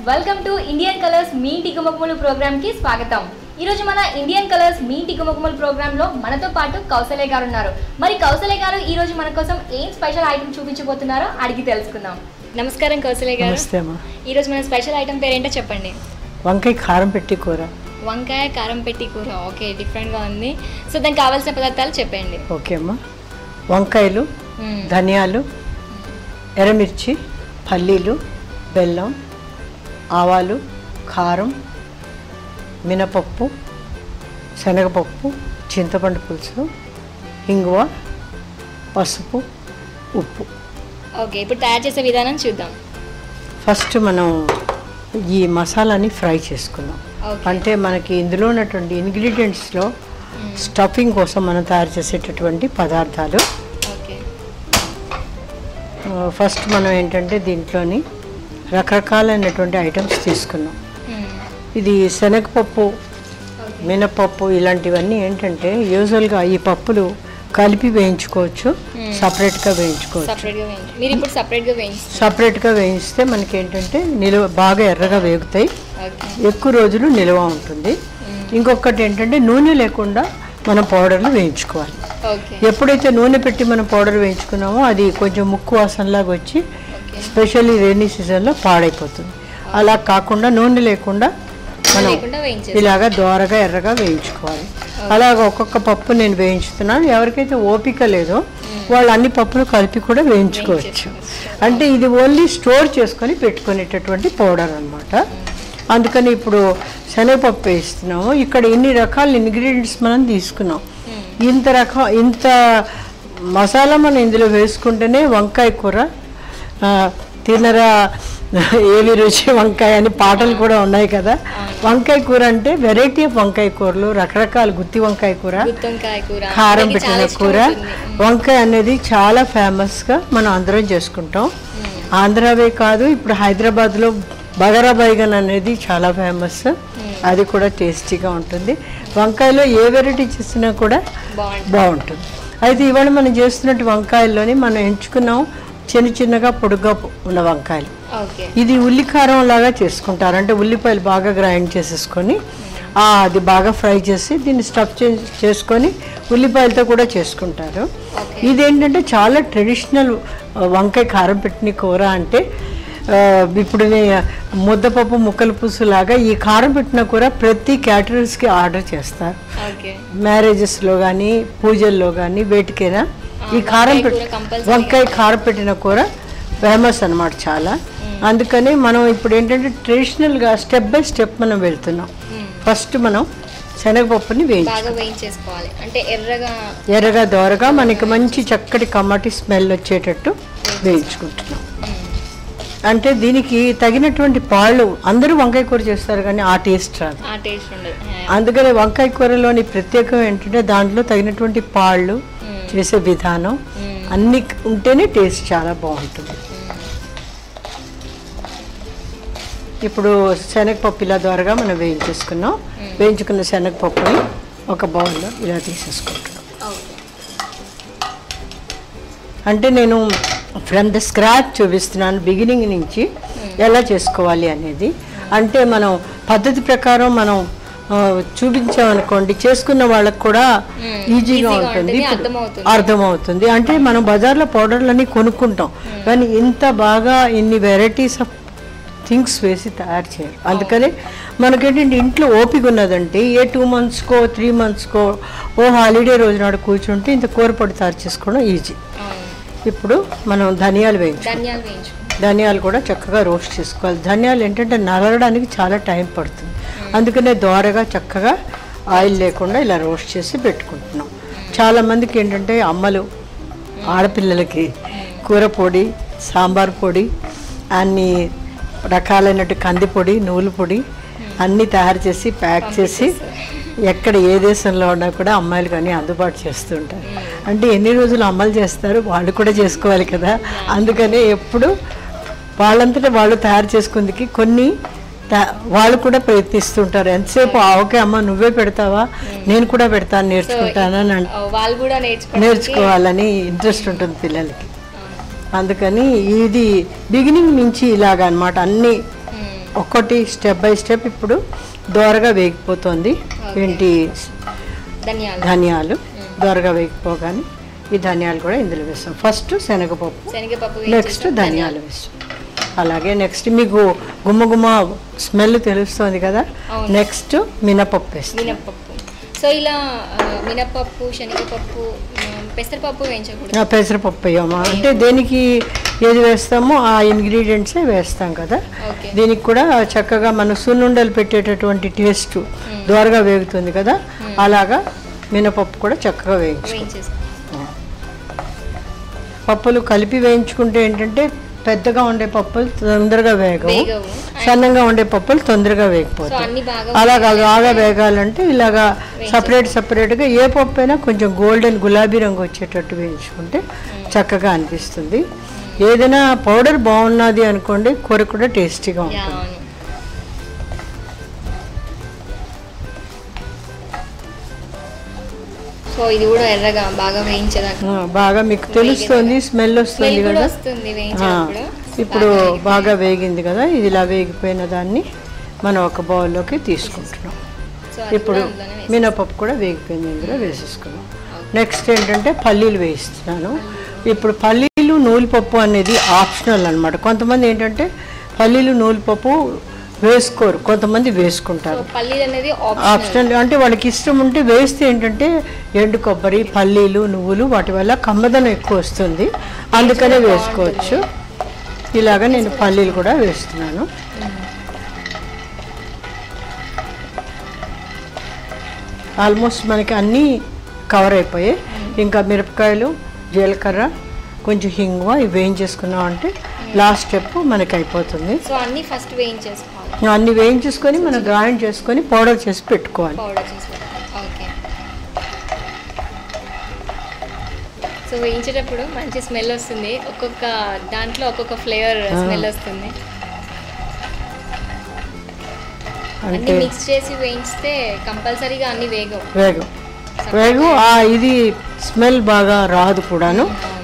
Welcome to Indian colours మీ ఇంటి గుమ్మగుమ్మలు programme కి స్వాగతం. ఈ రోజు మన ఇండియన్ కలర్స్ మీ ఇంటి గుమ్మగుమ్మలు ప్రోగ్రామ్ లో మనతో పాటు కౌసల్య గారు ఉన్నారు. మరి కౌసల్య గారు ఈ రోజు మన కోసం ఏం స్పెషల్ ఐటమ్ చూపించబోతున్నారో అడిగి తెలుసుకుందాం. నమస్కారం కౌసల్య గారు. నమస్తే అమ్మా. ఈ రోజు మన స్పెషల్ ఐటమ్ పేరేంటో చెప్పండి. వంకాయ కారం పెట్టి కూర. వంకాయ కారం పెట్టి కూర. ఓకే, డిఫరెంట్ గా ఉంది. సో దానికి కావాల్సిన పదార్థాలు చెప్పండి. ఓకే అమ్మా. వంకాయలు, ధనియాలు, ఎర్రమిర్చి, పల్లీలు, బెల్లం, ఆవాలు, కారం, మినపప్పు, శనగపప్పు, చింతపండు పులుసు, ఇంగువ, పసుపు, ఉప్పు. ఓకే, ఇప్పుడు తయారు చేసే విధానం చూద్దాం. ఫస్ట్ మనం ఈ మసాలాని ఫ్రై చేసుకుందాం. అంటే మనకి ఇందులో ఉన్నటువంటి ఇంగ్రీడియంట్స్లో స్టఫింగ్ కోసం మనం తయారు చేసేటటువంటి పదార్థాలు. ఫస్ట్ మనం ఏంటంటే దీంట్లోని రకరకాలైనటువంటి ఐటమ్స్ తీసుకున్నాం. ఇది శనగపప్పు, మినపప్పు, ఇలాంటివన్నీ ఏంటంటే యూజువల్గా ఈ పప్పులు కలిపి వేయించుకోవచ్చు, సపరేట్గా వేయించుకోవచ్చు. సపరేట్గా వేయిస్తే మనకి ఏంటంటే బాగా ఎర్రగా వేగుతాయి, ఎక్కువ రోజులు నిల్వ ఉంటుంది. ఇంకొకటి ఏంటంటే నూనె లేకుండా మనం పౌడర్లు వేయించుకోవాలి. ఎప్పుడైతే నూనె పెట్టి మనం పౌడర్ వేయించుకున్నామో అది కొంచెం ముక్కు వాసనలాగా వచ్చి స్పెషల్లీ రైనీ సీజన్లో పాడైపోతుంది. అలా కాకుండా నూనె లేకుండా మనం ఇలాగా దోరగా ఎర్రగా వేయించుకోవాలి. అలాగ ఒక్కొక్క పప్పు నేను వేయించుతున్నాను. ఎవరికైతే ఓపిక లేదో వాళ్ళు అన్ని పప్పులు కలిపి కూడా వేయించుకోవచ్చు. అంటే ఇది ఓన్లీ స్టోర్ చేసుకొని పెట్టుకునేటటువంటి పౌడర్ అన్నమాట. అందుకని ఇప్పుడు శనగపప్పు వేస్తున్నాము. ఇక్కడ ఇన్ని రకాల ఇంగ్రీడియంట్స్ మనం తీసుకున్నాం. ఇంత మసాలా మనం ఇందులో వేసుకుంటేనే వంకాయ కూర తినరా ఏవి రుచి వంకాయ అని పాటలు కూడా ఉన్నాయి కదా. వంకాయ కూర అంటే వెరైటీ ఆఫ్ వంకాయ కూరలు, రకరకాల గుత్తి వంకాయ కూర, కారం పెట్టిన కూర. వంకాయ అనేది చాలా ఫేమస్గా మనం అందరం చేసుకుంటాం. ఆంధ్రావే కాదు, ఇప్పుడు హైదరాబాద్లో బగారా బైగన్ అనేది చాలా ఫేమస్. అది కూడా టేస్టీగా ఉంటుంది. వంకాయలో ఏ వెరైటీ చేసినా కూడా బాగుంటుంది. అయితే ఇవాళ మనం చేస్తున్నట్టు వంకాయల్లోని మనం ఎంచుకున్నాం చిన్నగా పొడుగ్గా ఉన్న వంకాయలు. ఇది ఉల్లికారం లాగా చేసుకుంటారు. అంటే ఉల్లిపాయలు బాగా గ్రైండ్ చేసేసుకొని అది బాగా ఫ్రై చేసి దీన్ని స్టఫ్ చేసుకొని ఉల్లిపాయలతో కూడా చేసుకుంటారు. ఇదేంటంటే చాలా ట్రెడిషనల్ వంకాయ కారం పెట్టిన కూర. అంటే ఇప్పుడు ముద్దపప్పు ముక్కల పులుసు లాగా ఈ కారం పెట్టిన కూర ప్రతి క్యాటరర్స్కి ఆర్డర్ చేస్తారు. మ్యారేజెస్లో కానీ పూజల్లో కానీ వేటికైనా ఈ వంకాయ కారం పెట్టిన కూర ఫేమస్ అన్నమాట చాలా. అందుకని మనం ఇప్పుడు ఏంటంటే ట్రెడిషనల్గా స్టెప్ బై స్టెప్ మనం వెళ్తున్నాం. ఫస్ట్ మనం శనగపప్పుని వేయించేసుకోవాలి. అంటే ఎర్రగా దోరగా మనకి మంచి చక్కటి కమ్మటి స్మెల్ వచ్చేటట్టు వేయించుకుంటున్నాం. అంటే దీనికి తగినటువంటి పాళ్ళు, అందరూ వంకాయ కూర చేస్తారు కానీ ఆ టేస్ట్ రాదు. అందుకని వంకాయ కూరలోని ప్రత్యేకం ఏంటంటే దాంట్లో తగినటువంటి పాళ్ళు, చేసే విధానం అన్ని ఉంటేనే టేస్ట్ చాలా బాగుంటుంది. ఇప్పుడు శనగపప్పు ఇలా ద్వారాగా మనం వేయించేసుకున్నాం. వేయించుకున్న శనగపప్పుని ఒక బౌల్లో ఇలా తీసేసుకుంటున్నాం. అంటే నేను ఫ్రమ్ ద స్క్రాచ్ చూపిస్తున్నాను, బిగినింగ్ నుంచి ఎలా చేసుకోవాలి అనేది. అంటే మనం పద్ధతి ప్రకారం మనం చూపించామనుకోండి, చేసుకున్న వాళ్ళకు కూడా ఈజీగా ఉంటుంది, అర్థమవుతుంది. అంటే మనం బజార్లో పౌడర్లన్నీ కొనుక్కుంటాం కానీ ఇంత బాగా ఇన్ని వెరైటీస్ ఆఫ్ థింగ్స్ వేసి తయారు చేయరు. అందుకని మనకేంటంటే ఇంట్లో ఓపిక ఉన్నదంటే 2 monthsకో 3 monthsకో హాలిడే రోజు నాడు కూర్చుంటే ఇంత కూర పొడి తయారు చేసుకోవడం ఈజీ. ఇప్పుడు మనం ధనియాలు కూడా చక్కగా రోస్ట్ చేసుకోవాలి. ధనియాలు ఏంటంటే నలగడానికి చాలా టైం పడుతుంది. అందుకనే దోరగా చక్కగా ఆయిల్ లేకుండా ఇలా రోస్ట్ చేసి పెట్టుకుంటున్నాం. చాలామందికి ఏంటంటే అమ్మలు ఆడపిల్లలకి కూర పొడి, సాంబార్ పొడి, అన్ని రకాలైనట్టు కందిపొడి, నువ్వుల పొడి అన్నీ తయారు చేసి ప్యాక్ చేసి ఎక్కడ ఏ దేశంలో ఉన్నా కూడా అమ్మాయిలు కానీ అందుబాటు చేస్తుంటారు. అంటే ఎన్ని రోజులు అమలు చేస్తారు, వాళ్ళు కూడా చేసుకోవాలి కదా. అందుకనే ఎప్పుడు వాళ్ళంతటా వాళ్ళు తయారు చేసుకుందికి కొన్ని వాళ్ళు కూడా ప్రయత్నిస్తుంటారు. ఎంతసేపు ఓకే అమ్మ నువ్వే పెడతావా, నేను కూడా పెడతాను, నేర్చుకుంటానని నేర్చుకోవాలని ఇంట్రెస్ట్ ఉంటుంది పిల్లలకి. అందుకని ఇది బిగినింగ్ నుంచి ఇలాగ అనమాట. అన్నీ ఒక్కటి స్టెప్ బై స్టెప్ ఇప్పుడు దోరగా వేగిపోతుంది. ఏంటి ధనియాలు దోరగా వేగిపోగానే ఈ ధనియాలు కూడా ఇందులో వేస్తాం. ఫస్ట్ శనగపప్పు, నెక్స్ట్ ధనియాలు వేస్తాం. అలాగే నెక్స్ట్ మీకు గుమ్మ స్మెల్ తెలుస్తుంది కదా, నెక్స్ట్ మినపప్పు వేస్తాం. సో ఇలా మినపప్పు, శనగపప్పు, పెసరపప్పు వేయించకూడదు? పెసరపప్పు వేయమా అంటే దేనికి ఏది వేస్తామో ఆ ఇంగ్రీడియంట్సే వేస్తాం కదా. దీనికి కూడా చక్కగా మన సున్నుండలు పెట్టేటటువంటి టేస్ట్ దోరగా వేగుతుంది కదా, అలాగా మినపప్పు కూడా చక్కగా వేయించుకుంటాం. పప్పులు కలిపి వేయించుకుంటే ఏంటంటే పెద్దగా ఉండే పప్పులు తొందరగా వేగవు, సన్నంగా ఉండే పప్పులు తొందరగా వేగిపోతాయి. అలాగా బాగా వేగాలంటే ఇలాగా సపరేట్గా ఏ పప్పు అయినా కొంచెం గోల్డెన్ గులాబీ రంగు వచ్చేటట్టు వేయించుకుంటే చక్కగా అనిపిస్తుంది. ఏదైనా పౌడర్ బాగున్నది అనుకోండి, కూర కూడా టేస్టీగా ఉంటుంది. సో ఇది కూడా ఎర్రగా బాగా వేయించేదాకా బాగా మీకు తెలుస్తుంది, స్మెల్ వస్తుంది కదా. ఇప్పుడు బాగా వేగింది కదా, ఇది ఇలా వేగిపోయిన దాన్ని మనం ఒక బౌల్లోకి తీసుకుంటున్నాం. ఇప్పుడు మినపప్పు కూడా వేగిపోయింది, ఇందులో వేసేసుకున్నాం. నెక్స్ట్ ఏంటంటే పల్లీలు వేయిస్తున్నాను. ఇప్పుడు పల్లీలు నూలుపప్పు అనేది ఆప్షనల్ అనమాట. కొంతమంది ఏంటంటే పల్లీలు నూలుపప్పు వేసుకోరు, కొంతమంది వేసుకుంటారు. ఆప్షనల్ అంటే వాళ్ళకి ఇష్టం ఉంటే వేస్తే ఏంటంటే ఎండు కొబ్బరి, పల్లీలు, నువ్వులు వాటి వల్ల కమ్మదనం ఎక్కువ వస్తుంది, అందుకనే వేసుకోవచ్చు. ఇలాగా నేను పల్లీలు కూడా వేస్తున్నాను. ఆల్మోస్ట్ మనకి అన్నీ కవర్ అయిపోయాయి. ఇంకా మిరపకాయలు, జీలకర్ర, కొంచెం హింగువ ఇవి వేయించేసుకున్నాం అంటే లాస్ట్ స్టెప్ మనకి అయిపోతుంది. సో అన్ని ఫస్ట్ వేయించేసుకోవాలి. అన్ని వేయించేసుకొని మనం గ్రైండ్ చేసుకొని పౌడర్ చేసి పెట్టుకోవాలి. సో వేయించేటప్పుడు మంచి స్మెల్ వస్తుంది, ఒక్కొక్క దాంట్లో ఒక్కొక్క ఫ్లేవర్ స్మెల్ వస్తుంది. అన్ని మిక్స్ చేసి వేయించితే కంపల్సరీగా అన్ని వేగు ఇది స్మెల్ బాగా రాదు కూడాను.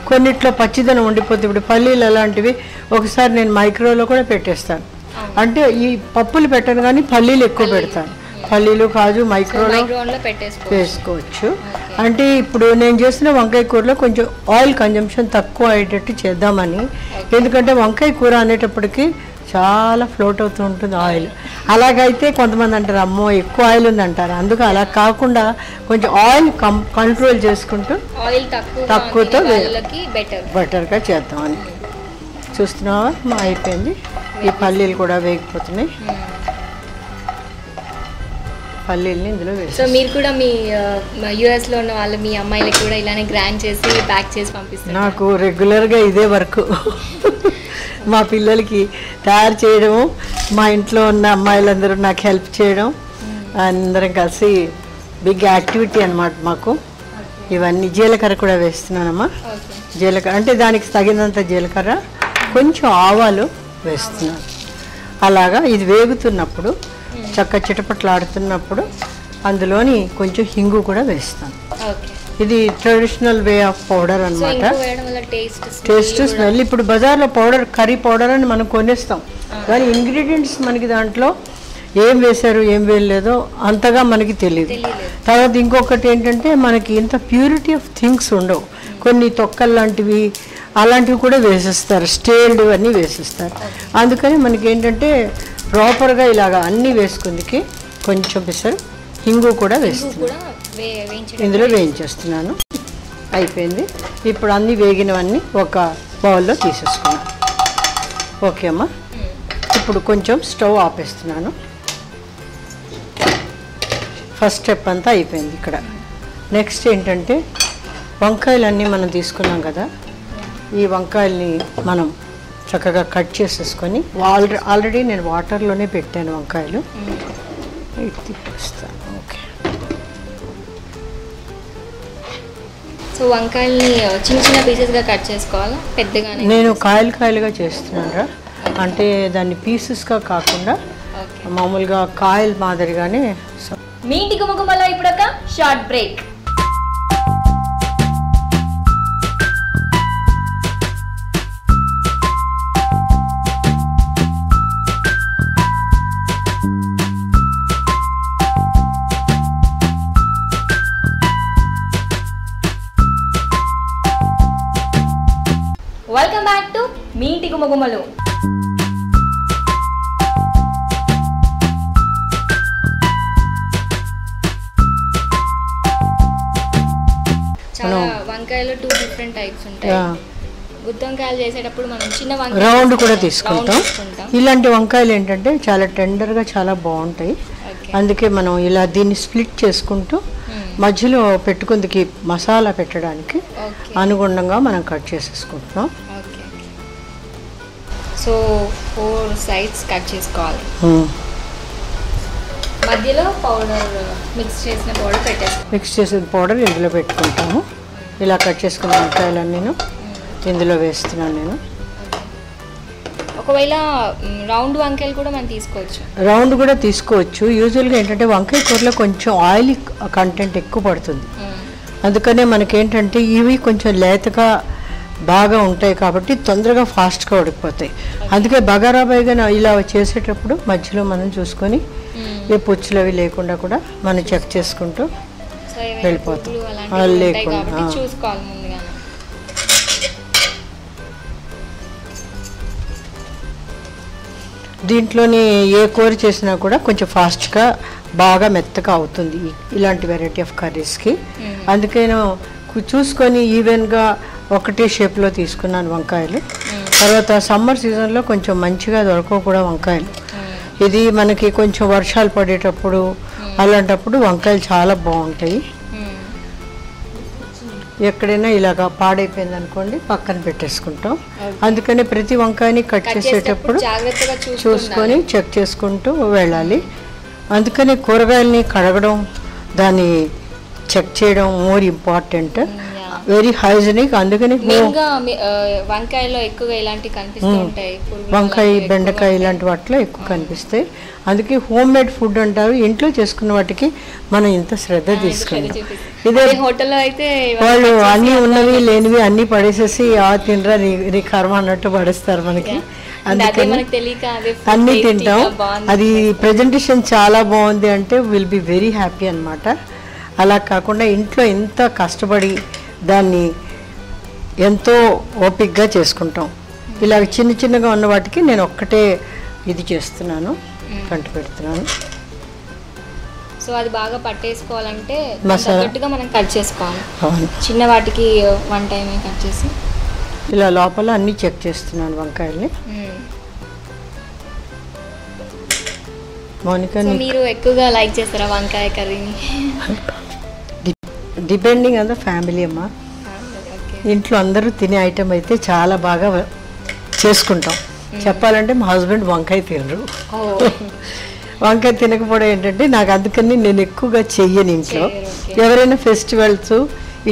కొన్నిట్లో పచ్చిదనం ఉండిపోతుంది. ఇప్పుడు పల్లీలు అలాంటివి ఒకసారి నేను మైక్రోలో కూడా పెట్టేస్తాను. అంటే ఈ పప్పులు పెట్టను కానీ పల్లీలు ఎక్కువ పెడతాను. పల్లీలు, కాజు మైక్రోలో వేసుకోవచ్చు. అంటే ఇప్పుడు నేను చేసిన వంకాయ కూరలో కొంచెం ఆయిల్ కన్జంప్షన్ తక్కువ అయ్యేటట్టు చేద్దామని. ఎందుకంటే వంకాయ కూర అనేటప్పటికి చాలా ఫ్లోట్ అవుతూ ఉంటుంది ఆయిల్. అలాగైతే కొంతమంది అంటారు అమ్మో ఎక్కువ ఆయిల్ ఉంది అంటారు. అందుకు అలా కాకుండా కొంచెం ఆయిల్ కంట్రోల్ చేసుకుంటూ తక్కువతో బెటర్గా చేద్దామని చూస్తున్నావా. అయిపోయింది. ఈ పల్లీలు కూడా వేగిపోతున్నాయి. పల్లీల్ని ఇందులో వేసి. సో మీరు కూడా మీ యూఎస్లో ఉన్న వాళ్ళు మీ అమ్మాయిలకి కూడా ఇలానే గ్రైండ్ చేసి ప్యాక్ చేసి పంపిస్తారు? నాకు రెగ్యులర్గా ఇదే వర్క్. మా పిల్లలకి తయారు చేయడము, మా ఇంట్లో ఉన్న అమ్మాయిలందరూ నాకు హెల్ప్ చేయడం, అందరం కలిసి బిగ్ యాక్టివిటీ అనమాట మాకు. ఇవన్నీ జీలకర్ర కూడా వేస్తున్నానమ్మా. జీలకర్ర అంటే దానికి తగినంత జీలకర్ర, కొంచెం ఆవాలు వేస్తున్నాను. అలాగా ఇది వేగుతున్నప్పుడు చక్క చిటపట్లాడుతున్నప్పుడు అందులోని కొంచెం హింగు కూడా వేస్తాను. ఇది ట్రెడిషనల్ వే ఆఫ్ పౌడర్ అనమాట. Taste smell. ఇప్పుడు బజార్లో పౌడర్, కర్రీ పౌడర్ అని మనం కొనేస్తాం, కానీ ఇంగ్రీడియంట్స్ మనకి దాంట్లో ఏం వేశారు ఏం వేయలేదో అంతగా మనకి తెలియదు. తర్వాత ఇంకొకటి ఏంటంటే మనకి ఇంత ప్యూరిటీ ఆఫ్ థింగ్స్ ఉండవు. కొన్ని తొక్కలు లాంటివి అలాంటివి కూడా వేసేస్తారు, స్టేల్డ్ అన్నీ వేసేస్తారు. అందుకని మనకి ఏంటంటే ప్రాపర్గా ఇలాగా అన్నీ వేసుకుందికి కొంచెం పిసరు హింగు కూడా వేస్తున్నాను, ఇందులో వేయించేస్తున్నాను. అయిపోయింది. ఇప్పుడు అన్నీ వేగినవన్నీ ఒక బౌల్లో తీసేసుకున్నాను. ఓకే అమ్మా. ఇప్పుడు కొంచెం స్టవ్ ఆపేస్తున్నాను. ఫస్ట్ స్టెప్ అంతా అయిపోయింది ఇక్కడ. నెక్స్ట్ ఏంటంటే వంకాయలన్నీ మనం తీసుకున్నాం కదా, ఈ వంకాయల్ని మనం చక్కగా కట్ చేసేసుకొని ఆల్రెడీ నేను వాటర్లోనే పెట్టాను వంకాయలు. తిప్పిస్తాను. ఓకే. సో వంకాయల్ని చిన్న చిన్న పీసెస్గా కట్ చేసుకోవాలా పెద్దగా? నేను కాయలుగా చేస్తున్నాను. అంటే దాన్ని పీసెస్గా కాకుండా మామూలుగా కాయలు మాదిరిగానే. మీ ఇంటి గుమగుమలో ఇప్పుడు ఒక short break. Welcome back to మీ ఇంటి గుమగుమలు. చాలా వంకాయలు 2 డిఫరెంట్ టైప్స్ ఉంటాయి. గుత్తి వంకాయలు చేసేటప్పుడు మనం చిన్న వంకాయ రౌండ్ కూడా తీసుకుంటాం. ఇలాంటి వంకాయలు ఏంటంటే చాలా టెండర్గా చాలా బాగుంటాయి. అందుకే మనం ఇలా దీన్ని స్ప్లిట్ చేసుకుంటూ మధ్యలో పెట్టుకుందికి మసాలా పెట్టడానికి అనుగుణంగా మనం కట్ చేసేసుకుంటున్నాం. సో 4 సైడ్స్ కట్ చేసుకోవాలి. మధ్యలో పౌడర్ మిక్స్ చేసిన పౌడర్ ఇందులో పెట్టుకుంటాము. ఇలా కట్ చేసుకున్న వంకాయలన్నీ ఇందులో వేస్తున్నాను నేను. ఒకవేళ రౌండ్ వంకాయలు కూడా మనం తీసుకోవచ్చు. యూజువల్గా ఏంటంటే వంకాయ కూరలో కొంచెం ఆయిల్ కంటెంట్ ఎక్కువ పడుతుంది. అందుకనే మనకేంటంటే ఇవి కొంచెం లేతగా బాగా ఉంటాయి కాబట్టి తొందరగా ఫాస్ట్గా ఉడికిపోతాయి. అందుకే బగారా బైగన్ ఇలా చేసేటప్పుడు మధ్యలో మనం చూసుకొని ఏ పుచ్చులు అవి లేకుండా కూడా మనం చెక్ చేసుకుంటూ వెళ్ళిపోతాం. లేకుండా దీంట్లోని ఏ కూర చేసినా కూడా కొంచెం ఫాస్ట్గా బాగా మెత్తగా అవుతుంది ఇలాంటి వెరైటీ ఆఫ్ కర్రీస్కి. అందుకే చూసుకొని ఈవెన్గా ఒకటే షేప్లో తీసుకున్నాను వంకాయలు. తర్వాత సమ్మర్ సీజన్లో కొంచెం మంచిగా దొరకవు కూడా వంకాయలు. ఇది మనకి కొంచెం వర్షాలు పడేటప్పుడు అలాంటప్పుడు వంకాయలు చాలా బాగుంటాయి. ఎక్కడైనా ఇలాగా పాడైపోయింది అనుకోండి పక్కన పెట్టేసుకుంటాం. అందుకని ప్రతి వంకాయని కట్ చేసేటప్పుడు చూసుకొని చెక్ చేసుకుంటూ వెళ్ళాలి. అందుకని కూరగాయలని కడగడం దాన్ని చెక్ చేయడం మోర్ ఇంపార్టెంట్, వెరీ హైజీనిక్. అందుకని వంకాయలో ఎక్కువగా ఇలాంటి కనిపిస్తూ ఉంటాయి. వంకాయ బెండకాయ ఇలాంటి వాటిలో ఎక్కువ కనిపిస్తాయి. అందుకే హోమ్ మేడ్ ఫుడ్ అంటారు. ఇంట్లో చేసుకున్న వాటికి మనం ఇంత శ్రద్ధ తీసుకుంటాం. ఇదే హోటల్లో అయితే వాళ్ళు అన్నీ ఉన్నవి లేనివి అన్నీ పడేసేసి తినరా నీ కర్మ అన్నట్టు పడేస్తారు మనకి. అందుకని అన్నీ తింటాం. అది ప్రజెంటేషన్ చాలా బాగుంది అంటే విల్ బి వెరీ హ్యాపీ అనమాట. అలా కాకుండా ఇంట్లో ఎంత కష్టపడి దాన్ని ఎంతో ఓపికగా చేసుకుంటాం. ఇలా చిన్న చిన్నగా ఉన్న వాటికి నేను ఒక్కటే ఇది చేస్తున్నాను, కంటి పెడుతున్నాను. సో అది బాగా పట్టేసుకోవాలంటే మసాలా మనం కట్ చేసుకోవాలి. చిన్న వాటికి 1 టైమే కట్ చేసి ఇలా లోపల అన్నీ చెక్ చేస్తున్నాను వంకాయల్ని. మౌనిక మీరు ఎక్కువగా లైక్ చేస్తారా వంకాయ కర్రీని? డిపెండింగ్ ఆన్ ద ఫ్యామిలీ అమ్మా. ఇంట్లో అందరూ తినే ఐటమ్ అయితే చాలా బాగా చేసుకుంటాం. చెప్పాలంటే మా హస్బెండ్ వంకాయ తినరు. వంకాయ తినకపోవడం ఏంటంటే నాకు అందుకని నేను ఎక్కువగా చెయ్యను ఇంట్లో. ఎవరైనా ఫెస్టివల్స్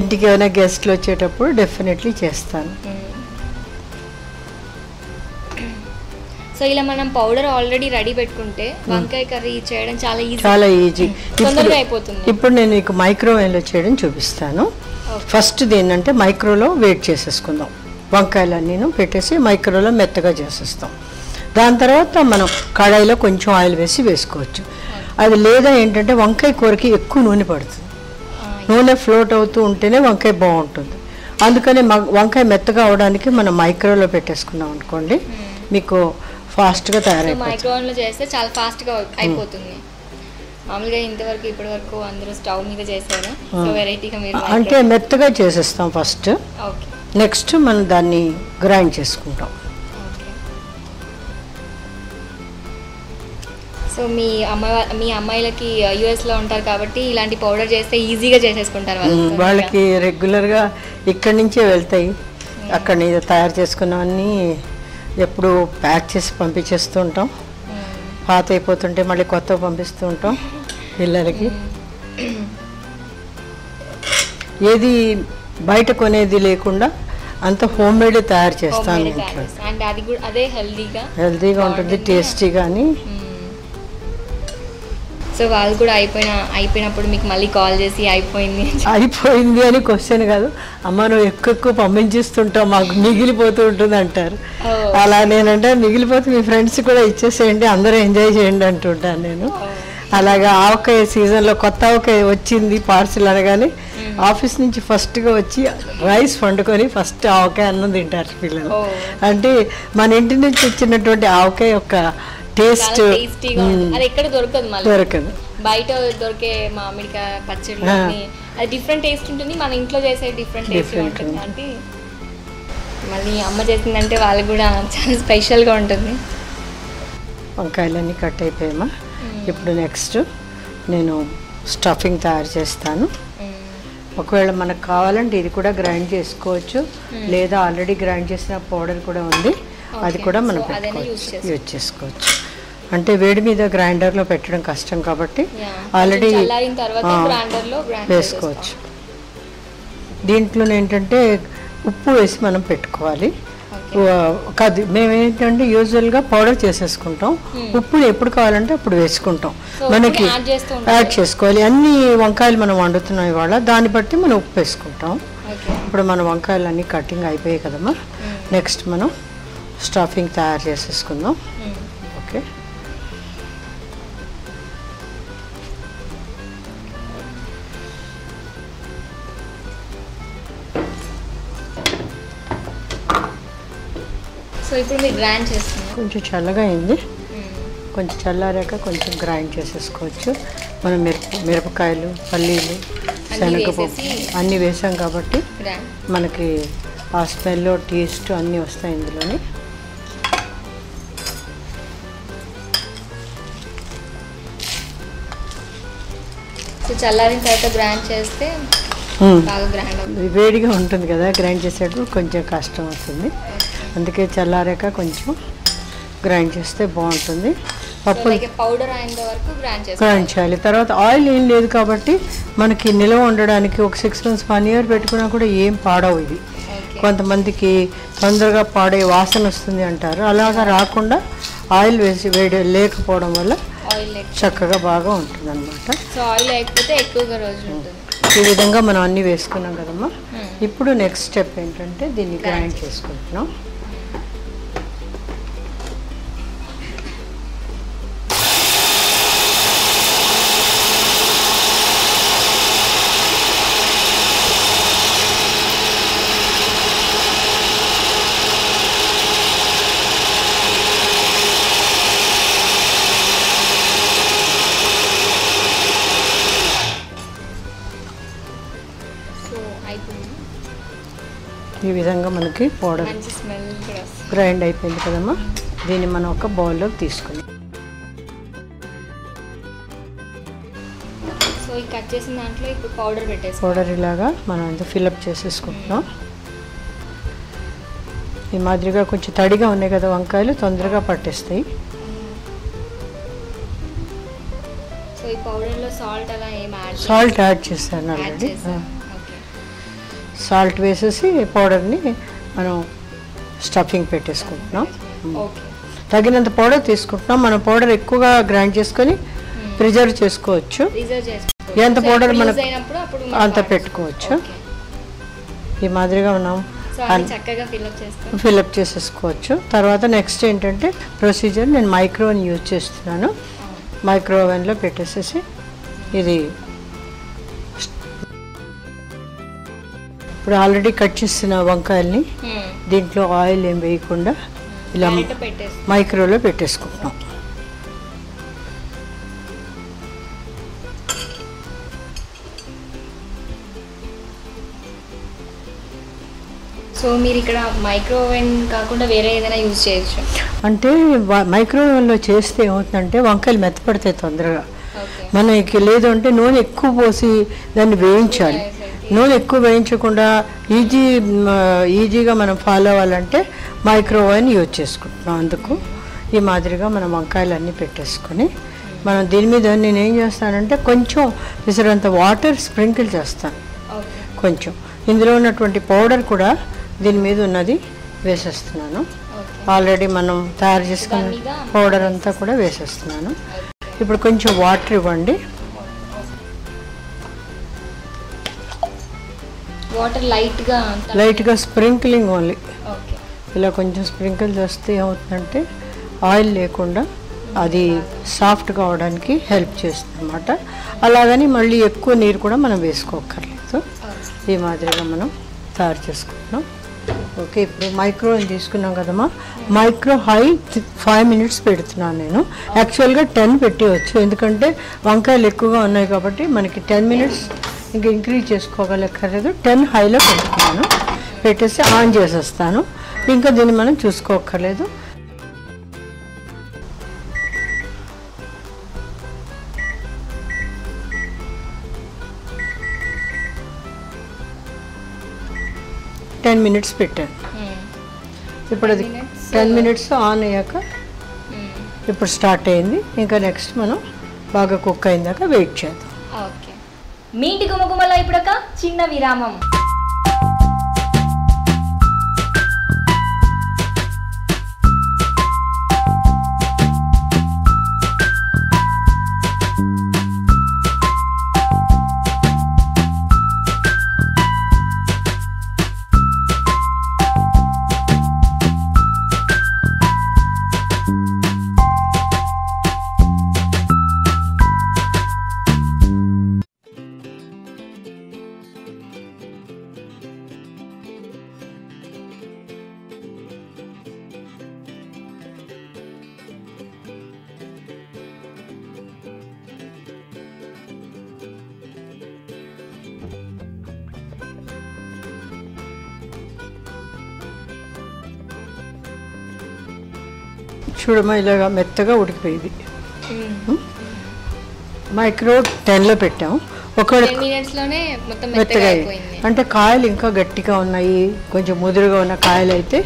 ఇంటికి ఏమైనా గెస్ట్లు వచ్చేటప్పుడు డెఫినెట్లీ చేస్తాను. సో ఇలా మనం పౌడర్ ఆల్రెడీ రెడీ పెట్టుకుంటే వంకాయ కర్రీ చేయడం చాలా ఈజీ, తొందరగా అయిపోతుంది. ఇప్పుడు నేను ఇక మైక్రోవేవ్లో చేయడం చూపిస్తాను. ఫస్ట్ ఏంటంటే మైక్రోలో వేట్ చేసేసుకుందాం. వంకాయలన్నీ పెట్టేసి మైక్రోలో మెత్తగా చేసేస్తాం. దాని తర్వాత మనం కడాయిలో కొంచెం ఆయిల్ వేసుకోవచ్చు. అది లేదా ఏంటంటే వంకాయ కూరకి ఎక్కువ నూనె పడుతుంది. నూనె ఫ్లోట్ అవుతూ ఉంటేనే వంకాయ బాగుంటుంది. అందుకని వంకాయ మెత్తగా అవడానికి మనం మైక్రోలో పెట్టేసుకున్నాం అనుకోండి మీకు ఫాస్ట్గా తయారైపోతుంది. మైక్రోవేవ్లో చేస్తే చాలా ఫాస్ట్గా అయిపోతుంది. మామూలుగా ఇంతవరకు ఇప్పటి వరకు అందరూ స్టవ్ మీద చేశారు. సో వెరైటీగా మీరు అంటే మెత్తగా చేసేస్తాం ఫస్ట్. నెక్స్ట్ మనం దాన్ని గ్రైండ్ చేసుకుంటాం. సో మీ అమ్మాయిలకి యుఎస్లో ఉంటారు కాబట్టి ఇలాంటి పౌడర్ చేస్తే ఈజీగా చేసేసుకుంటారు. వాళ్ళకి రెగ్యులర్గా ఇక్కడి నుంచే వెళ్తాయి. అక్కడ తయారు చేసుకున్నవన్నీ ఎప్పుడు ప్యాక్ చేసి పంపించేస్తూ ఉంటాం. పాత అయిపోతుంటే మళ్ళీ కొత్తగా పంపిస్తూ ఉంటాం పిల్లలకి. ఏది బయట కొనేది లేకుండా అంత హోమ్ మేడ్ తయారు చేస్తాను ఇంట్లో. హెల్తీగా ఉంటుంది, టేస్టీగా. సో వాళ్ళు కూడా అయిపోయినప్పుడు మీకు మళ్ళీ కాల్ చేసి అయిపోయింది అని క్వశ్చన్ కాదు, అమ్మ నువ్వు ఎక్కువ పంపించేస్తుంటావు మాకు మిగిలిపోతూ ఉంటుంది అంటారు. అలా నేనంటే మిగిలిపోతే మీ ఫ్రెండ్స్ కూడా ఇచ్చేసేయండి, అందరూ ఎంజాయ్ చేయండి అంటుంటాను నేను. అలాగా ఆవకాయ సీజన్లో కొత్త ఆవకాయ వచ్చింది పార్సిల్ అనగానే ఆఫీస్ నుంచి ఫస్ట్గా వచ్చి రైస్ వండుకొని ఫస్ట్ ఆవకాయ అన్నం తింటారు పిల్లలు. అంటే మన ఇంటి నుంచి వచ్చినటువంటి ఆవకాయ యొక్క టేస్ట్ దొరకదు. బయట దొరికే మామిడికాయ పచ్చడి అది డిఫరెంట్ టేస్ట్ ఉంటుంది, మన ఇంట్లో చేసే డిఫరెంట్ టేస్ట్ ఉంటుంది. అంటే మళ్ళీ అమ్మ చేసిందంటే వాళ్ళకి కూడా చాలా స్పెషల్గా ఉంటుంది. వంకాయలన్నీ కట్ అయిపోయామా. ఇప్పుడు నెక్స్ట్ నేను స్టఫింగ్ తయారు చేస్తాను. ఒకవేళ మనకు కావాలంటే ఇది కూడా గ్రైండ్ చేసుకోవచ్చు, లేదా ఆల్రెడీ గ్రైండ్ చేసిన పౌడర్ కూడా ఉంది, అది కూడా మనం యూజ్ చేసుకోవచ్చు. అంటే వేడి మీద గ్రైండర్లో పెట్టడం కష్టం కాబట్టి ఆల్రెడీ వేసుకోవచ్చు. దీంట్లో ఏంటంటే ఉప్పు వేసి మనం పెట్టుకోవాలి. కాదు, మేము ఏంటంటే యూజువల్గా పౌడర్ చేసేసుకుంటాం, ఉప్పుని ఎప్పుడు కావాలంటే అప్పుడు వేసుకుంటాం. మనకి యాడ్ చేసుకోవాలి. అన్ని వంకాయలు మనం వండుతున్నాం ఇవాళ, దాన్ని బట్టి మనం ఉప్పు వేసుకుంటాం. ఇప్పుడు మన వంకాయలు అన్నీ కటింగ్ అయిపోయాయి కదమ్మా. నెక్స్ట్ మనం స్టఫింగ్ తయారు చేసేసుకుందాం. ఓకే, సో ఇప్పుడు మీరు గ్రైండ్ చేస్తున్నారు. కొంచెం చల్లగా అయింది, కొంచెం చల్లారాక కొంచెం గ్రైండ్ చేసేసుకోవచ్చు. మనం మిరపకాయలు, పల్లీలు, శనగపప్పు అన్నీ వేసాం కాబట్టి మనకి ఆ స్మెల్, టేస్ట్ అన్నీ వస్తాయి ఇందులోని. సో చల్లారిన తర్వాత గ్రైండ్ చేస్తే బాగా గ్రైండ్ అవుతుంది. వేడిగా ఉంటుంది కదా, గ్రైండ్ చేసేటప్పుడు కొంచెం కష్టం అవుతుంది. అందుకే చల్లారాక కొంచెం గ్రైండ్ చేస్తే బాగుంటుంది. పప్పు పౌడర్ అయిన వరకు గ్రైండ్ చేయాలి. తర్వాత ఆయిల్ ఏం లేదు కాబట్టి మనకి నిల్వ ఉండడానికి ఒక 6 months 1 year పెట్టుకున్నా కూడా ఏం పాడవు ఇవి. కొంతమందికి తొందరగా పాడే వాసన వస్తుంది అంటారు, అలాగా రాకుండా ఆయిల్ వేసి వేడి లేకపోవడం వల్ల చక్కగా బాగా ఉంటుంది అనమాట. ఈ విధంగా మనం అన్నీ వేసుకున్నాం కదమ్మా. ఇప్పుడు నెక్స్ట్ స్టెప్ ఏంటంటే దీన్ని గ్రైండ్ చేసుకుంటున్నాం. ఈ విధంగా మనకి పౌడర్ గ్రైండ్ అయిపోయింది కదమ్మా. దీన్ని మనం ఒక బౌల్లోకి తీసుకున్నాం. సో ఈ కట్ చేసిన దాంట్లో ఇప్పుడు పౌడర్ పెట్టేసి పౌడర్ ఇలాగా మనం అంతా ఫిల్అప్ చేసేసుకుంటున్నాం. ఈ మాదిరిగా కొంచెం తడిగా ఉన్నాయి కదా వంకాయలు, తొందరగా పట్టేస్తాయి. సో ఈ పౌడర్లో సాల్ట్ అలా ఏం సాల్ట్ యాడ్ చేస్తాను ఆల్రెడీ. సాల్ట్ వేసేసి పౌడర్ని మనం స్టఫింగ్ పెట్టేసుకుంటున్నాం. తగినంత పౌడర్ తీసుకుంటున్నాం. మనం పౌడర్ ఎక్కువగా గ్రైండ్ చేసుకొని ప్రిజర్వ్ చేసుకోవచ్చు. ఎంత పౌడర్ మనకు అంత పెట్టుకోవచ్చు. ఈ మాదిరిగా మనం ఫిల్అప్ చేసేసుకోవచ్చు. తర్వాత నెక్స్ట్ ఏంటంటే ప్రొసీజర్, నేను మైక్రోవెన్ యూజ్ చేస్తున్నాను. మైక్రోవెన్లో పెట్టేసేసి ఇది ఇప్పుడు ఆల్రెడీ కట్ చేసిన వంకాయల్ని దీంట్లో ఆయిల్ ఏం వేయకుండా ఇలా మైక్రోలో పెట్టేసుకుంటున్నాం. సో మీరు ఇక్కడ మైక్రోవేవ్ కాకుండా వేరే ఏదైనా యూజ్ చేయొచ్చు. అంటే మైక్రోవేవ్లో చేస్తే ఏమవుతుందంటే వంకాయలు మెత్తపడతాయి తొందరగా. మనకి లేదు అంటే నూనె ఎక్కువ పోసి దాన్ని వేయించాలి. నూనె ఎక్కువ వేయించకుండా ఈజీగా మనం ఫాలో అవ్వాలంటే మైక్రోవేవ్ని యూజ్ చేసుకుంటున్నాం. అందుకు ఈ మాదిరిగా మనం వంకాయలు అన్నీ పెట్టేసుకొని మనం దీని మీద నేనేం చేస్తానంటే కొంచెం విసిరంత వాటర్ స్ప్రింకిల్ చేస్తాను. కొంచెం ఇందులో ఉన్నటువంటి పౌడర్ కూడా దీని మీద ఉన్నది వేసేస్తున్నాను. ఆల్రెడీ మనం తయారు చేసుకున్న పౌడర్ అంతా కూడా వేసేస్తున్నాను. ఇప్పుడు కొంచెం వాటర్ ఇవ్వండి. వాటర్ లైట్గా స్ప్రింక్లింగ్ ఓన్లీ. ఇలా కొంచెం స్ప్రింకిల్ చేస్తే ఏమవుతుందంటే ఆయిల్ లేకుండా అది సాఫ్ట్గా అవడానికి హెల్ప్ చేస్తుంది అన్నమాట. అలాగని మళ్ళీ ఎక్కువ నీరు కూడా మనం వేసుకోక్కర్లేదు. వేస్తూ ఈ మాదిరిగా మనం తయారు చేసుకుంటున్నాం. ఓకే, ఇప్పుడు మైక్రోవేవ్ తీసుకున్నాం కదమ్మా. మైక్రో హై 5 minutes పెడుతున్నాను నేను. యాక్చువల్గా 10 పెట్టవచ్చు, ఎందుకంటే వంకాయలు ఎక్కువగా ఉన్నాయి కాబట్టి మనకి 10 minutes ఇంకా ఇంక్రీజ్ చేసుకోగలక్కర్లేదు. 10 హైలో పెడుతున్నాను. పెట్టేసి ఆన్ చేసేస్తాను. ఇంకా దీన్ని మనం చూసుకోక్కర్లేదు. టెన్ మినిట్స్ పెట్టాను. ఇప్పుడు అది 10 minutes ఆన్ అయ్యాక ఇప్పుడు స్టార్ట్ అయింది. ఇంకా నెక్స్ట్ మనం బాగా కుక్ అయిందాక వెయిట్ చేద్దాం. ఓకే, మీ ఇంటి గుమగుమలో ఇప్పుడు ఒక చిన్న విరామం. చూడమ్మా, ఇలాగా మెత్తగా ఉడికిపోయింది. మైక్రో 10లో పెట్టాము. ఒకవేళ మెత్తగా అంటే కాయలు ఇంకా గట్టిగా ఉన్నాయి, కొంచెం ముదురుగా ఉన్న కాయలు అయితే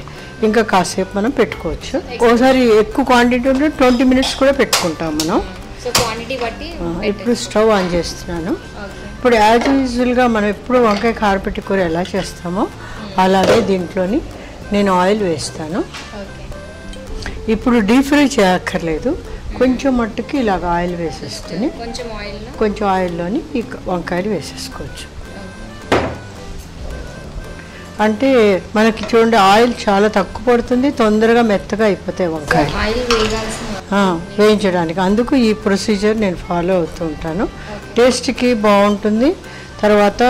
ఇంకా కాసేపు మనం పెట్టుకోవచ్చు. ఒకసారి ఎక్కువ క్వాంటిటీ ఉంటే 20 minutes కూడా పెట్టుకుంటాం మనం. ఇప్పుడు స్టవ్ ఆన్ చేస్తున్నాను. ఇప్పుడు యాజ్ యూజువల్గా మనం ఎప్పుడు వంకాయ కారపెట్టి కూర ఎలా చేస్తామో అలాగే దీంట్లోని నేను ఆయిల్ వేస్తాను. ఇప్పుడు డీప్ ఫ్రై చేయక్కర్లేదు, కొంచెం మట్టుకి ఇలాగ ఆయిల్ వేసేసుకుని కొంచెం ఆయిల్లోని ఈ వంకాయలు వేసేసుకోవచ్చు. అంటే మనకి చూడండి ఆయిల్ చాలా తక్కువ పడుతుంది, తొందరగా మెత్తగా అయిపోతాయి వంకాయలు వేయించడానికి. అందుకు ఈ ప్రొసీజర్ నేను ఫాలో అవుతూ ఉంటాను. టేస్ట్కి బాగుంటుంది, తర్వాత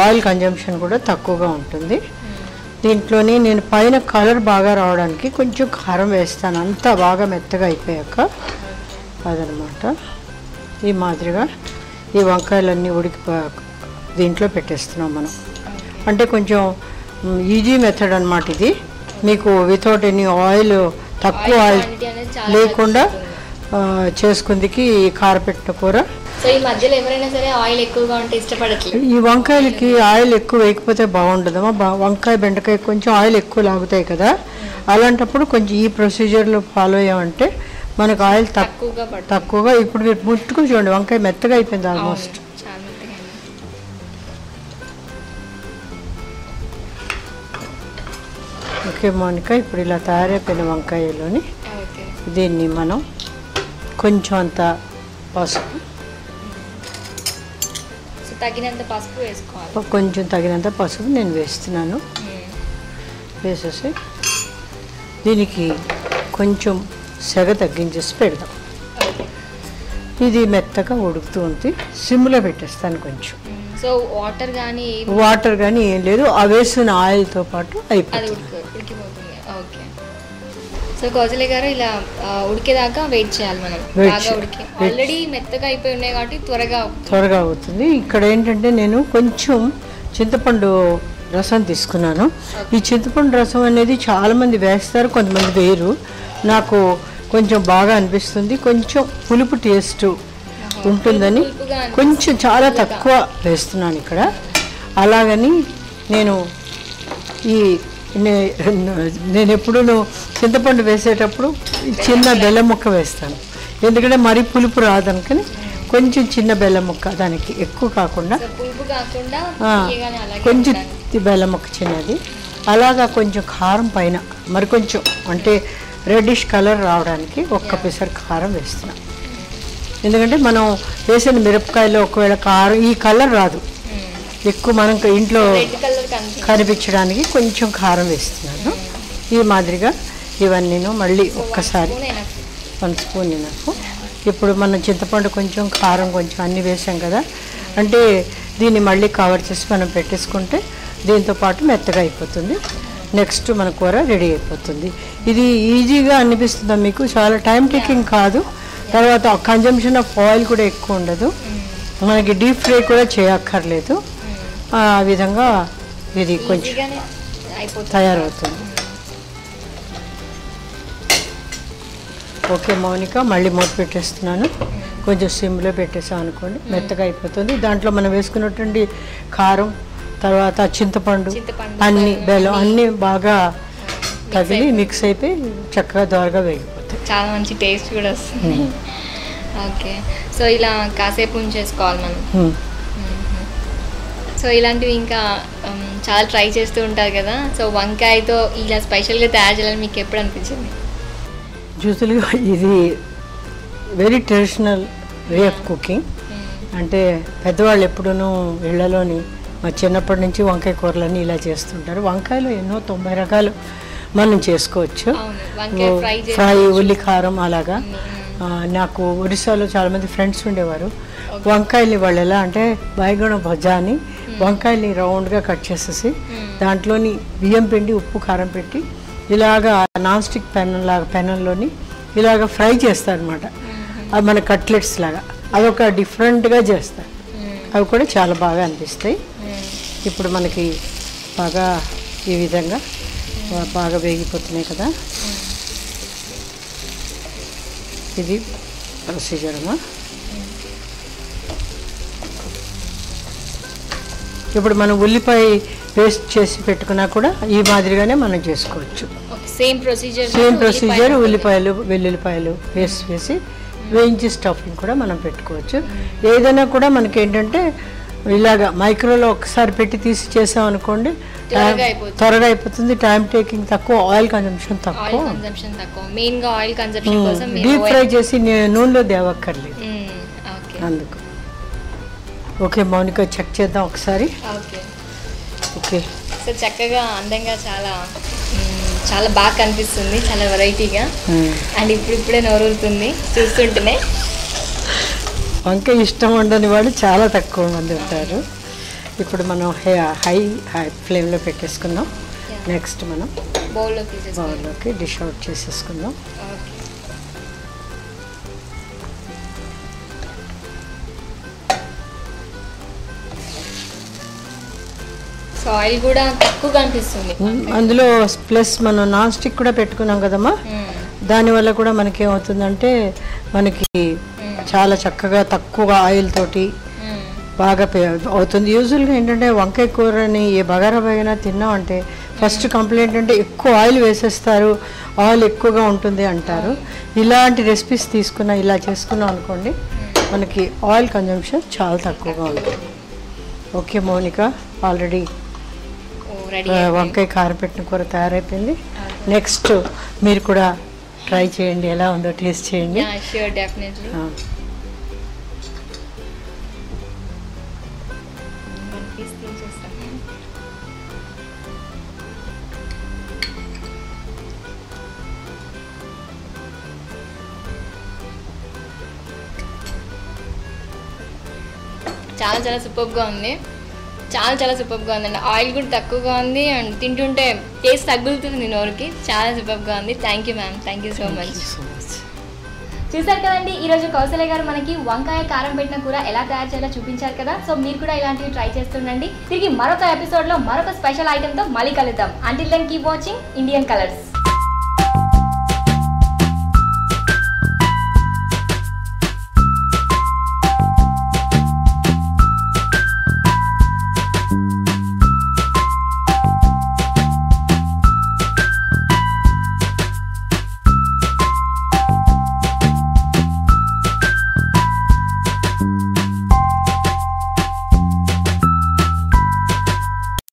ఆయిల్ కన్జంప్షన్ కూడా తక్కువగా ఉంటుంది. దీంట్లోని నేను పైన కలర్ బాగా రావడానికి కొంచెం కారం వేస్తాను, అంతా బాగా మెత్తగా అయిపోయాక. అదనమాట ఈ మాదిరిగా ఈ వంకాయలన్నీ దీంట్లో పెట్టేస్తున్నాం మనం. అంటే కొంచెం ఈజీ మెథడ్ అనమాట ఇది. మీకు వితౌట్ ఎనీ ఆయిల్, తక్కువ ఆయిల్ లేకుండా చేసుకుందికి కారపెట్టిన కూర. సో ఈ మధ్యలో ఎవరైనా సరే ఆయిల్ ఎక్కువగా ఉంటే ఇష్టపడట్లేదు. ఈ వంకాయలకి ఆయిల్ ఎక్కువ వేయకపోతే బాగుండదమ్మా. వంకాయ బెండకాయ కొంచెం ఆయిల్ ఎక్కువ లాగుతాయి కదా, అలాంటప్పుడు కొంచెం ఈ ప్రొసీజర్లో ఫాలో అయ్యామంటే మనకు ఆయిల్ తక్కువగా. ఇప్పుడు మీరు ముట్టుకుని చూడండి, వంకాయ మెత్తగా అయిపోయింది ఆల్మోస్ట్. ఓకే మోనిక, ఇప్పుడు ఇలా తయారైపోయిన వంకాయలోని దీన్ని మనం కొంచెం అంత పసుపు, తగినంత పసుపు వేసుకోవాలి. కొంచెం తగినంత పసుపు నేను వేస్తున్నాను. వేసేసి దీనికి కొంచెం సెగ తగ్గించేసి పెడదాం. ఇది మెత్తగా ఉడుకుతూ ఉంది, సిమ్లో పెట్టేస్తాను కొంచెం. సో వాటర్ కానీ ఏం లేదు, ఆ వేసిన ఆయిల్తో పాటు అయిపోతుంది. ఓకే, సో కౌసల్య గారు ఇలా ఉడికేదాకా వెయిట్ చేయాలి మనం. ఆల్రెడీ మెత్తగా అయిపోయి ఉన్నాయి కాబట్టి త్వరగా అవుతుంది. ఇక్కడ ఏంటంటే నేను కొంచెం చింతపండు రసం తీసుకున్నాను. ఈ చింతపండు రసం అనేది చాలామంది వేస్తారు, కొంతమంది వేయరు. నాకు కొంచెం బాగా అనిపిస్తుంది, కొంచెం పులుపు టేస్ట్ ఉంటుందని కొంచెం చాలా తక్కువ వేస్తున్నాను ఇక్కడ. అలాగని నేను నేను ఎప్పుడు చింతపండు వేసేటప్పుడు చిన్న బెల్లం ముక్క వేస్తాను, ఎందుకంటే మరీ పులుపు రాదనుకని కొంచెం చిన్న బెల్లం ముక్క, దానికి ఎక్కువ కాకుండా కొంచెం బెల్లం ముక్క చిన్నది. అలాగా కొంచెం కారం పైన మరి కొంచెం అంటే రెడ్డిష్ కలర్ రావడానికి ఒక్క పిసర్ కారం వేస్తున్నాం. ఎందుకంటే మనం వేసిన మిరపకాయలో ఒకవేళ కారం ఈ కలర్ రాదు, ఎక్కువ మనం ఇంట్లో కనిపించడానికి కొంచెం కారం వేస్తున్నాను. ఈ మాదిరిగా ఇవన్నీ మళ్ళీ ఒక్కసారి 1 స్పూన్ నాకు. ఇప్పుడు మనం చింతపండు కొంచెం కారం కొంచెం అన్నీ వేసాం కదా, అంటే దీన్ని మళ్ళీ కవర్ చేసి మనం పెట్టేసుకుంటే దీంతో పాటు మెత్తగా అయిపోతుంది. నెక్స్ట్ మన కూర రెడీ అయిపోతుంది. ఇది ఈజీగా అనిపిస్తుందా మీకు? చాలా టైం టేకింగ్ కాదు. తర్వాత కన్జంప్షన్ ఆఫ్ ఆయిల్ కూడా ఎక్కువ ఉండదు. మనకి డీప్ ఫ్రై కూడా చేయక్కర్లేదు. ఆ విధంగా ఇది కొంచెం తయారవుతుంది. ఓకే మౌనిక, మళ్ళీ మూత పెట్టేస్తున్నాను. కొంచెం సిమ్లో పెట్టేసాం అనుకోండి, మెత్తగా అయిపోతుంది. దాంట్లో మనం వేసుకున్నటువంటి కారం, తర్వాత చింతపండు, అన్ని బెల్లం అన్నీ బాగా తగిలి మిక్స్ అయిపోయి చక్కగా దోరగా వేగిపోతాయి. చాలా మంచి టేస్ట్ కూడా వస్తుంది. ఓకే, సో ఇలా కాసేపు ఉంచేసుకోవాలి మనం. సో ఇలాంటివి ఇంకా చాలా ట్రై చేస్తూ ఉంటారు కదా. సో వంకాయతో ఇలా స్పెషల్గా తయారు చేయాలని మీకు ఎప్పుడు అనిపించింది? యూజువల్గా ఇది very traditional way of cooking. అంటే పెద్దవాళ్ళు ఎప్పుడూ ఇళ్లలోని మా చిన్నప్పటి నుంచి వంకాయ కూరలన్నీ ఇలా చేస్తుంటారు. వంకాయలు ఎన్నో 90 రకాలు మనం చేసుకోవచ్చు. ఫ్రై, ఉల్లి కారం అలాగా. నాకు ఒరిస్సాలో చాలామంది ఫ్రెండ్స్ ఉండేవారు. వంకాయల్ని వాళ్ళు ఎలా అంటే బైగణ భజా అని వంకాయల్ని రౌండ్గా కట్ చేసేసి దాంట్లోని బియ్యం పిండి, ఉప్పు, కారం పెట్టి ఇలాగా నాన్ స్టిక్ పెనంలోని ఇలాగ ఫ్రై చేస్తారనమాట. అది మన కట్లెట్స్ లాగా అదొక డిఫరెంట్గా చేస్తారు. అవి కూడా చాలా బాగా అనిపిస్తాయి. ఇప్పుడు మనకి బాగా ఈ విధంగా బాగా వేగిపోతున్నాయి కదా. ఇది ప్రొసీజర్ అమ్మా. ఇప్పుడు మనం ఉల్లిపాయ పేస్ట్ చేసి పెట్టుకున్నా కూడా ఈ మాదిరిగానే మనం చేసుకోవచ్చు. సేమ్ ప్రొసీజర్ ఉల్లిపాయలు, వెల్లుల్లిపాయలు పేస్ట్ వేసి వేయించి స్టఫింగ్ కూడా మనం పెట్టుకోవచ్చు. ఏదైనా కూడా మనకి ఏంటంటే ఇలాగా మైక్రోలో ఒకసారి పెట్టి తీసి చేసామనుకోండి త్వరగా అయిపోతుంది. టైం టేకింగ్ తక్కువ, ఆయిల్ కన్జంప్షన్ తక్కువ. డీప్ ఫ్రై చేసి నూనెలో దేవక్కర్లేదు అందుకు. ఓకే మౌనిక, చెక్ చేద్దాం ఒకసారి. ఓకే, సో చక్కగా అందంగా చాలా చాలా బాగా కనిపిస్తుంది, చాలా వెరైటీగా. అండ్ ఇప్పుడిప్పుడే నోరుతుంది చూస్తుంటేనే. వంకాయ ఇష్టం ఉండని వాళ్ళు చాలా తక్కువ మంది ఉంటారు. ఇప్పుడు మనం హై ఫ్లేమ్లో పెట్టేసుకుందాం. నెక్స్ట్ మనం బౌల్లోకి డిష్ అవుట్ చేసేసుకుందాం. ఆయిల్ కూడా తక్కువగా అనిపిస్తుంది అందులో. ప్లస్ మనం నాన్ స్టిక్ కూడా పెట్టుకున్నాం కదమ్మా, దానివల్ల కూడా మనకి ఏమవుతుందంటే మనకి చాలా చక్కగా తక్కువ ఆయిల్ తోటి బాగా అవుతుంది. యూజువల్గా ఏంటంటే వంకాయ కూరని ఏ బగారా బగానా తిన్నామంటే ఫస్ట్ కంప్లైంట్ అంటే ఎక్కువ ఆయిల్ వేసేస్తారు, ఆయిల్ ఎక్కువగా ఉంటుంది అంటారు. ఇలాంటి రెసిపీస్ తీసుకున్నా, ఇలా చేసుకున్నాం అనుకోండి, మనకి ఆయిల్ కన్జంప్షన్ చాలా తక్కువగా ఉంటుంది. ఓకే మౌనిక, ఆల్రెడీ వంకాయ కారం పెట్టిన కూర తయారైపోయింది. నెక్స్ట్ మీరు కూడా ట్రై చేయండి, ఎలా ఉందో టేస్ట్ చేయండి. చాలా చాలా సూపర్గా ఉంది, చాలా సూపర్గా ఉందండి. ఆయిల్ కూడా తక్కువగా ఉంది అండ్ తింటుంటే టేస్ట్ తగ్గుతుంది నోరుకి. చాలా సూపర్గా ఉంది. Thank you ma'am, thank you so much. చూసారు కదండి, ఈరోజు కౌసల్య గారు మనకి వంకాయ కారం పెట్టిన కూర ఎలా తయారు చేయాలో చూపించారు కదా. సో మీరు కూడా ఇలాంటివి ట్రై చేస్తుండండి. తిరిగి మరొక ఎపిసోడ్లో మరొక స్పెషల్ ఐటెంతో మళ్ళీ కలుద్దాం. Until then keep watching Indian colours.